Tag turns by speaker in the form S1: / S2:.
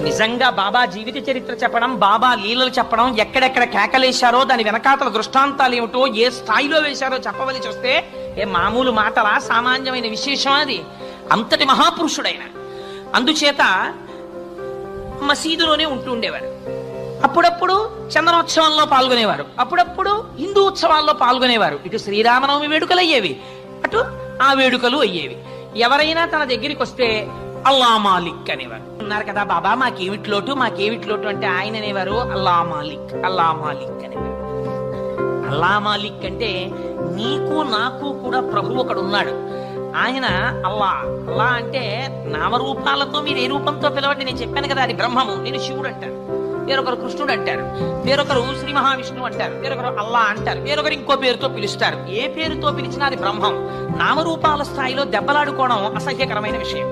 S1: నిజంగా బాబా జీవిత చరిత్ర చెప్పడం, బాబా లీలలు చెప్పడం, ఎక్కడెక్కడ కేకలేశారో దాని వెనకాతల దృష్టాంతాలు ఏమిటో, ఏ స్థాయిలో వేశారో చెప్పవలసి వస్తే ఏ మామూలు మాటలా, సామాన్యమైన విశేషం అది. అంతటి మహాపురుషుడైన. అందుచేత మసీదులోనే ఉంటూ ఉండేవారు. అప్పుడప్పుడు చందనోత్సవంలో పాల్గొనేవారు, అప్పుడప్పుడు హిందూ ఉత్సవాల్లో పాల్గొనేవారు. ఇటు శ్రీరామనవమి వేడుకలు అయ్యేవి, అటు ఆ వేడుకలు అయ్యేవి. ఎవరైనా తన దగ్గరికి వస్తే అల్లా మాలిక్ అనేవారు. ఉన్నారు కదా బాబా మాకేమిటి లోటు అంటే ఆయన అనేవారు అల్లా మాలిక్, అల్లా మాలిక్ అనేవారు. అల్లా మాలిక్ అంటే నీకు నాకు కూడా ప్రభు ఒకడు ఉన్నాడు. ఆయన అల్లా. అల్లా అంటే నామరూపాలతో మీరు ఏ రూపంతో పిలవండి, నేను చెప్పాను కదా అది బ్రహ్మము. నేను శివుడు అంటారు, వేరొకరు కృష్ణుడు అంటారు, వేరొకరు శ్రీ మహావిష్ణువు అంటారు, వేరొకరు అల్లా అంటారు, వేరొకరు ఇంకో పేరుతో పిలుస్తారు. ఏ పేరుతో పిలిచినా అది బ్రహ్మం. నామరూపాల స్థాయిలో దెబ్బలాడుకోవడం అసహ్యకరమైన విషయం.